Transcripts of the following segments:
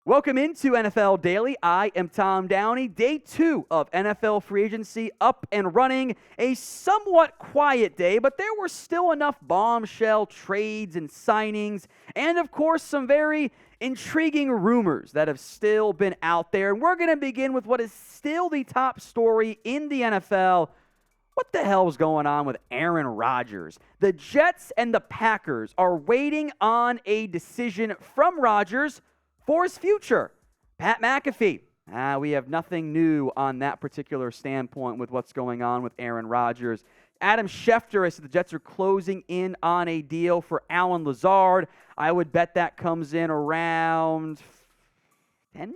Welcome into NFL Daily. I am Tom Downey. Day 2 of NFL free agency up and running. A somewhat quiet day, but there were still enough bombshell trades and signings, and of course some very intriguing rumors that have still been out there. And we're going to begin with what is still the top story in the NFL. What the hell is going on with Aaron Rodgers? The Jets and the Packers are waiting on a decision from Rodgers for his future. Pat McAfee, we have nothing new on that particular standpoint with what's going on with Aaron Rodgers. Adam Schefter has said the Jets are closing in on a deal for Allen Lazard. I would bet that comes in around $10 million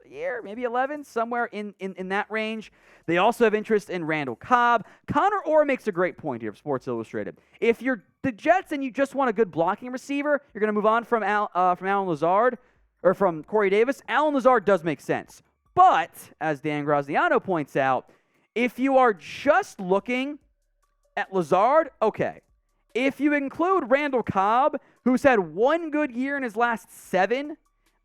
a year, maybe 11, somewhere in that range. They also have interest in Randall Cobb. Connor Orr makes a great point here of Sports Illustrated. If you're the Jets and you just want a good blocking receiver, you're going to move on from Allen Lazard, or from Corey Davis. Allen Lazard does make sense. But, as Dan Graziano points out, if you are just looking at Lazard, okay. If you include Randall Cobb, who's had one good year in his last 7,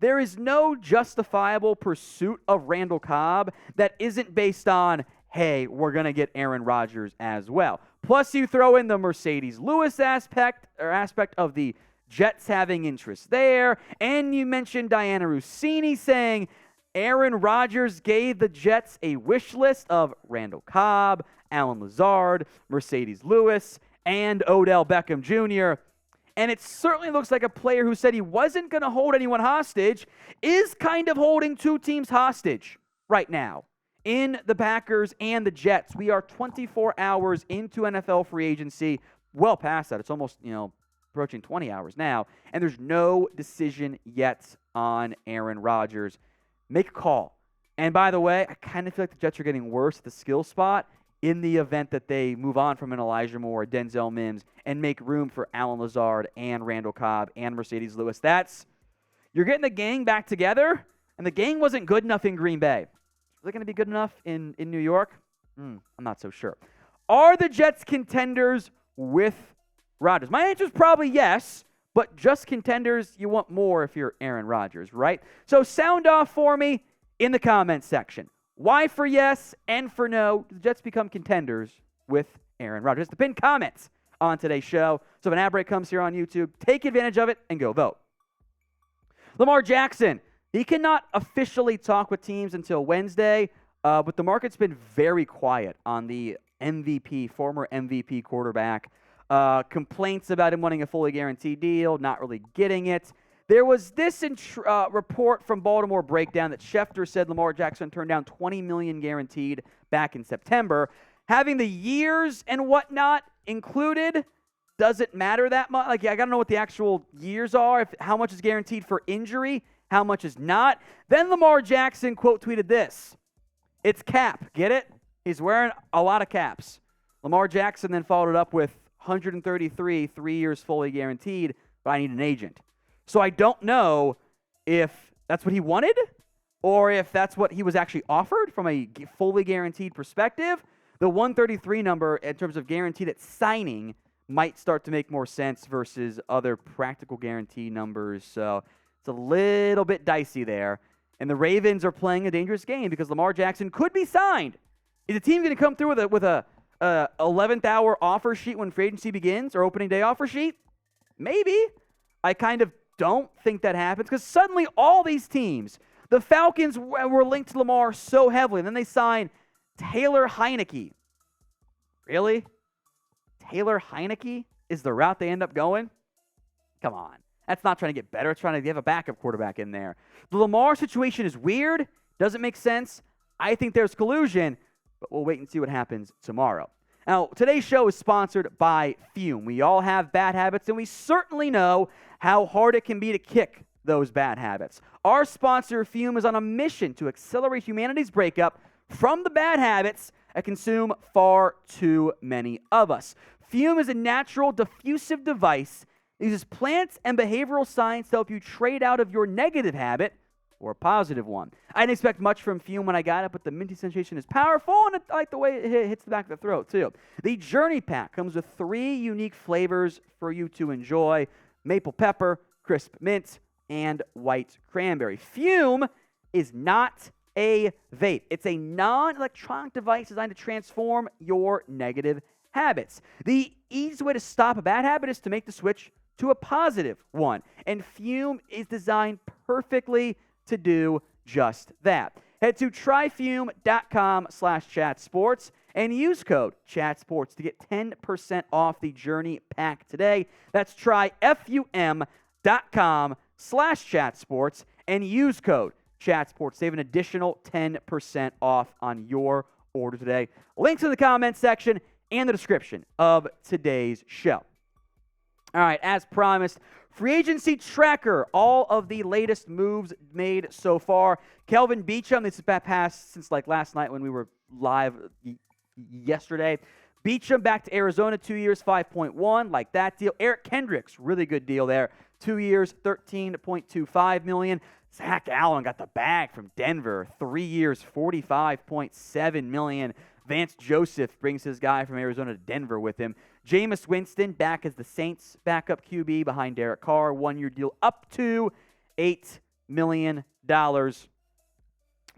there is no justifiable pursuit of Randall Cobb that isn't based on, hey, we're going to get Aaron Rodgers as well. Plus, you throw in the Mercedes Lewis aspect of the Jets having interest there, and you mentioned Diana Rossini saying Aaron Rodgers gave the Jets a wish list of Randall Cobb, Allen Lazard, Mercedes Lewis, and Odell Beckham Jr., and it certainly looks like a player who said he wasn't going to hold anyone hostage is kind of holding two teams hostage right now in the Packers and the Jets. We are 24 hours into NFL free agency, well past that. It's almost, approaching 20 hours now, and there's no decision yet on Aaron Rodgers. Make a call. And by the way, I kind of feel like the Jets are getting worse at the skill spot in the event that they move on from an Elijah Moore, Denzel Mims, and make room for Allen Lazard and Randall Cobb and Mercedes Lewis. You're getting the gang back together, and the gang wasn't good enough in Green Bay. Is it going to be good enough in New York? I'm not so sure. Are the Jets contenders with Rodgers? My answer is probably yes, but just contenders, you want more if you're Aaron Rodgers, right? So sound off for me in the comments section. Why for yes and for no, do the Jets become contenders with Aaron Rodgers? The pinned comments on today's show. So if an ad break comes here on YouTube, take advantage of it and go vote. Lamar Jackson, he cannot officially talk with teams until Wednesday, but the market's been very quiet on the former MVP quarterback. Complaints about him wanting a fully guaranteed deal, not really getting it. There was this report from Baltimore Breakdown that Schefter said Lamar Jackson turned down $20 million guaranteed back in September. Having the years and whatnot included doesn't matter that much. I got to know what the actual years are, how much is guaranteed for injury, how much is not. Then Lamar Jackson quote tweeted this. It's cap. Get it? He's wearing a lot of caps. Lamar Jackson then followed it up with 133, 3 years fully guaranteed, but I need an agent. So I don't know if that's what he wanted or if that's what he was actually offered from a fully guaranteed perspective. The 133 number in terms of guaranteed at signing might start to make more sense versus other practical guarantee numbers. So it's a little bit dicey there. And the Ravens are playing a dangerous game because Lamar Jackson could be signed. Is the team going to come through with a 11th hour offer sheet when free agency begins, or opening day offer sheet? Maybe. I kind of don't think that happens because suddenly all these teams, the Falcons were linked to Lamar so heavily, and then they signed Taylor Heineke. Really? Taylor Heineke is the route they end up going? Come on. That's not trying to get better. It's trying to have a backup quarterback in there. The Lamar situation is weird. Doesn't make sense. I think there's collusion, but we'll wait and see what happens tomorrow. Now, today's show is sponsored by Fume. We all have bad habits, and we certainly know how hard it can be to kick those bad habits. Our sponsor, Fume, is on a mission to accelerate humanity's breakup from the bad habits that consume far too many of us. Fume is a natural diffusive device that uses plants and behavioral science to help you trade out of your negative habit or a positive one. I didn't expect much from Fume when I got it, but the minty sensation is powerful, and I like the way it hits the back of the throat, too. The Journey Pack comes with 3 unique flavors for you to enjoy: maple pepper, crisp mint, and white cranberry. Fume is not a vape. It's a non-electronic device designed to transform your negative habits. The easiest way to stop a bad habit is to make the switch to a positive one. And Fume is designed perfectly to do just that. Head to tryfume.com/chatsports and use code chatsports to get 10% off the Journey Pack today. That's tryfum.com/chatsports and use code chatsports. Save an additional 10% off on your order today. Links in the comments section and the description of today's show. All right, as promised, free agency tracker, all of the latest moves made so far. Kelvin Beachum, this has passed since like last night when we were live yesterday. Beachum back to Arizona, 2 years, 5.1, like that deal. Eric Kendricks, really good deal there, 2 years, $13.25 million. Zach Allen got the bag from Denver, 3 years, $45.7 million. Vance Joseph brings his guy from Arizona to Denver with him. Jameis Winston back as the Saints' backup QB behind Derek Carr. 1-year deal up to $8 million.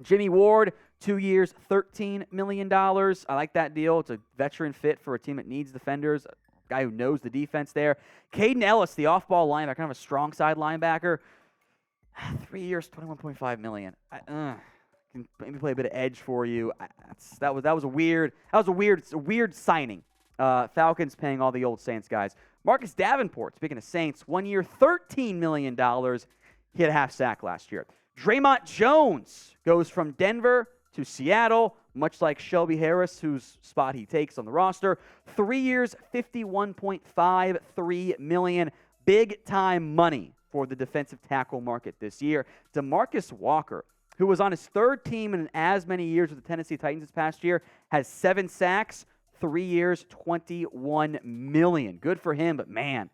Jimmie Ward, 2 years, $13 million. I like that deal. It's a veteran fit for a team that needs defenders, a guy who knows the defense there. Kaden Elliss, the off-ball linebacker, kind of a strong side linebacker. 3 years, $21.5 million. Can maybe play a bit of edge for you. That was a weird signing. Falcons paying all the old Saints guys. Marcus Davenport, speaking of Saints, 1 year, $13 million. He had a half sack last year. Draymond Jones goes from Denver to Seattle, much like Shelby Harris, whose spot he takes on the roster. 3 years, $51.53 million. Big time money for the defensive tackle market this year. DeMarcus Walker, who was on his third team in as many years with the Tennessee Titans this past year, has 7 sacks, 3 years, $21 million. Good for him, but man,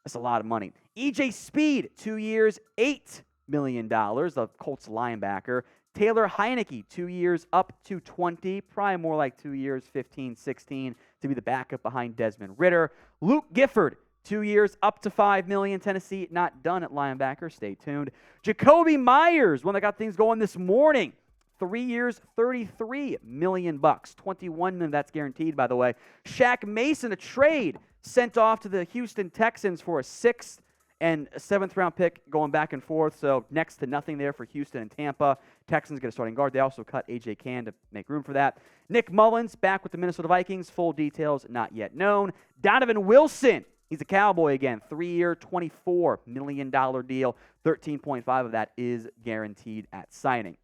that's a lot of money. E.J. Speed, 2 years, $8 million, the Colts linebacker. Taylor Heineke, 2 years, up to 20, probably more like 2 years, 15, 16, to be the backup behind Desmond Ridder. Luke Gifford, 2 years, up to $5 million. Tennessee not done at linebacker. Stay tuned. Jacoby Myers, one that got things going this morning. 3 years, $33 million. $21 million, that's guaranteed, by the way. Shaq Mason, a trade sent off to the Houston Texans for a 6th and a 7th-round pick going back and forth, so next to nothing there for Houston and Tampa. Texans get a starting guard. They also cut A.J. Cann to make room for that. Nick Mullins back with the Minnesota Vikings. Full details not yet known. Donovan Wilson, he's a Cowboy again. 3-year, $24 million deal. 13.5 of that is guaranteed at signing.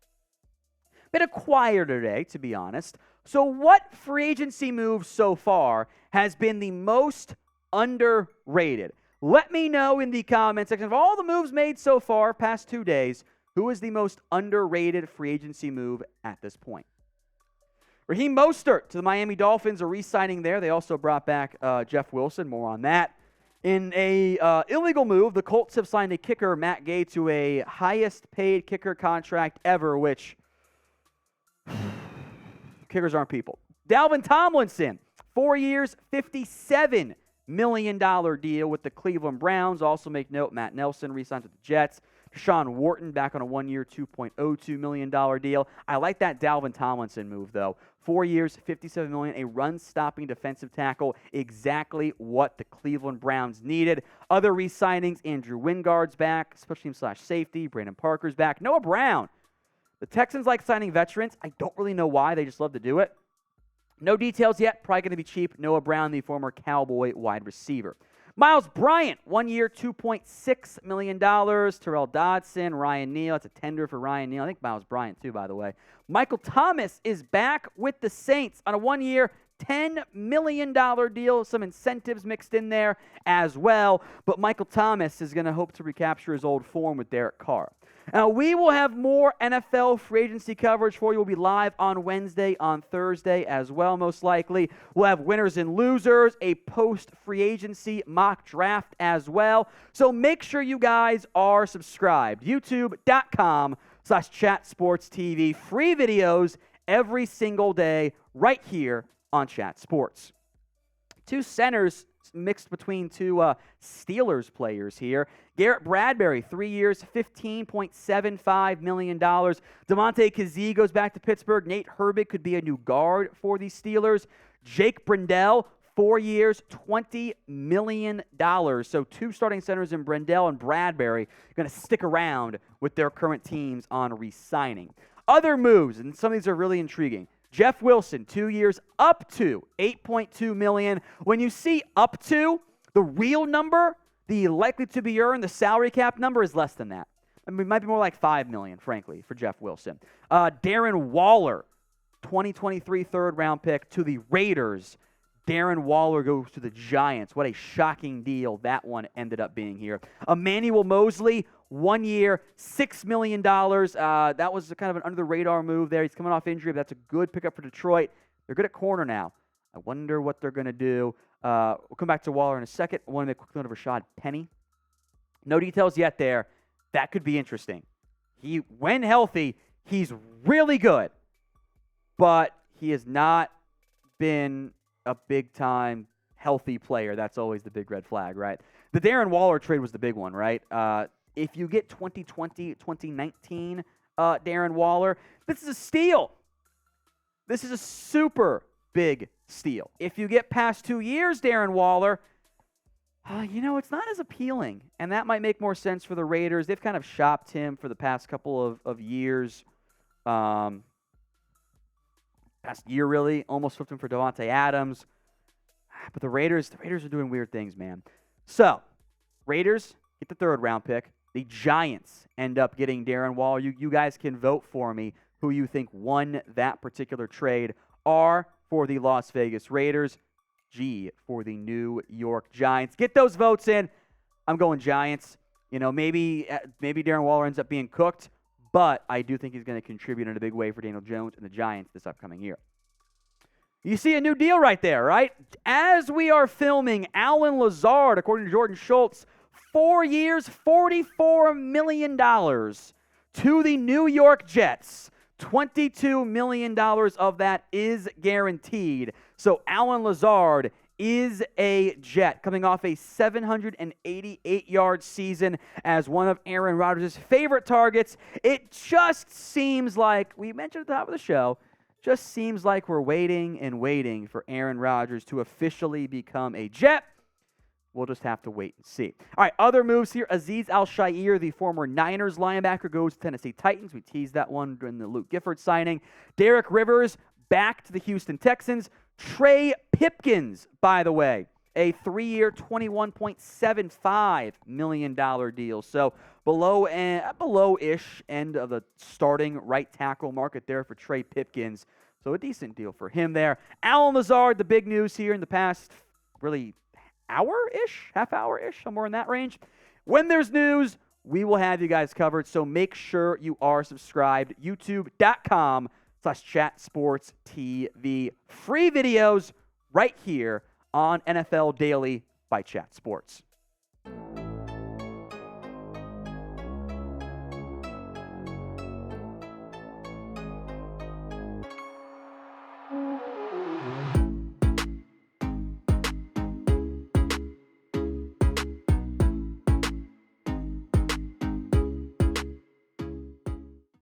Bit of quieter today, to be honest. So what free agency move so far has been the most underrated? Let me know in the comment section of all the moves made so far past 2 days, who is the most underrated free agency move at this point? Raheem Mostert to the Miami Dolphins, are re-signing there. They also brought back Jeff Wilson. More on that. In a illegal move, the Colts have signed a kicker, Matt Gay, to a highest-paid kicker contract ever, which kickers aren't people. Dalvin Tomlinson, 4 years, $57 million deal with the Cleveland Browns. Also make note, Matt Nelson re-signs with the Jets. Deshaun Wharton back on a 1-year, $2.02 million deal. I like that Dalvin Tomlinson move, though. 4 years, $57 million, a run-stopping defensive tackle, exactly what the Cleveland Browns needed. Other re-signings, Andrew Wingard's back, special team / safety. Brandon Parker's back. Noah Brown. The Texans like signing veterans. I don't really know why. They just love to do it. No details yet. Probably going to be cheap. Noah Brown, the former Cowboy wide receiver. Miles Bryant, 1 year, $2.6 million. Terrell Dodson, Ryan Neal. It's a tender for Ryan Neal. I think Miles Bryant, too, by the way. Michael Thomas is back with the Saints on a 1 year, $10 million deal. Some incentives mixed in there as well. But Michael Thomas is going to hope to recapture his old form with Derek Carr. Now, we will have more NFL free agency coverage for you. We'll be live on Wednesday, on Thursday as well, most likely. We'll have winners and losers, a post-free agency mock draft as well. So make sure you guys are subscribed. YouTube.com/ChatSportsTV. Free videos every single day right here on Chat Sports. Two centers mixed between two Steelers players here. Garrett Bradbury, 3 years, $15.75 million. Damontae Kazee goes back to Pittsburgh. Nate Herbig could be a new guard for the Steelers. Jake Brendel, 4 years, $20 million. So two starting centers in Brendel and Bradbury going to stick around with their current teams on re-signing. Other moves, and some of these are really intriguing. Jeff Wilson, 2 years, up to $8.2 million. When you see up to, the real number, the likely to be earned, the salary cap number is less than that. I mean, it might be more like $5 million, frankly, for Jeff Wilson. Darren Waller, 2023 third-round pick to the Raiders. Darren Waller goes to the Giants. What a shocking deal that one ended up being here. Emmanuel Mosley, 1 year, $6 million. That was kind of an under-the-radar move there. He's coming off injury, but that's a good pickup for Detroit. They're good at corner now. I wonder what they're going to do. We'll come back to Waller in a second. I want to make a quick note of Rashad Penny. No details yet there. That could be interesting. When healthy, he's really good, but he has not been a big-time healthy player. That's always the big red flag, right? The Darren Waller trade was the big one, right? If you get 2020, 2019 Darren Waller, this is a steal. This is a super big steal. If you get past 2 years Darren Waller, it's not as appealing, and that might make more sense for the Raiders. They've kind of shopped him for the past couple of years. Past year, really. Almost flipped him for Davante Adams. But the Raiders are doing weird things, man. So, Raiders get the third-round pick. The Giants end up getting Darren Waller. You guys can vote for me who you think won that particular trade. R for the Las Vegas Raiders. G for the New York Giants. Get those votes in. I'm going Giants. Maybe Darren Waller ends up being cooked, but I do think he's going to contribute in a big way for Daniel Jones and the Giants this upcoming year. You see a new deal right there, right? As we are filming, Allen Lazard, according to Jordan Schultz, 4 years, $44 million to the New York Jets. $22 million of that is guaranteed. So Allen Lazard is a Jet coming off a 788-yard season as one of Aaron Rodgers' favorite targets. It just seems like, we mentioned at the top of the show, just seems like we're waiting and waiting for Aaron Rodgers to officially become a Jet. We'll just have to wait and see. All right, other moves here. Azeez Al-Shaair, the former Niners linebacker, goes to Tennessee Titans. We teased that one during the Luke Gifford signing. Derek Rivers back to the Houston Texans. Trey Pipkins, by the way, a 3-year, $21.75 million deal. So below-ish end of the starting right tackle market there for Trey Pipkins. So a decent deal for him there. Allen Lazard, the big news here in the past, really, half hour-ish, somewhere in that range. When there's news, we will have you guys covered, so make sure you are subscribed. YouTube.com/ChatSportsTV. Free videos right here on NFL Daily by Chat Sports.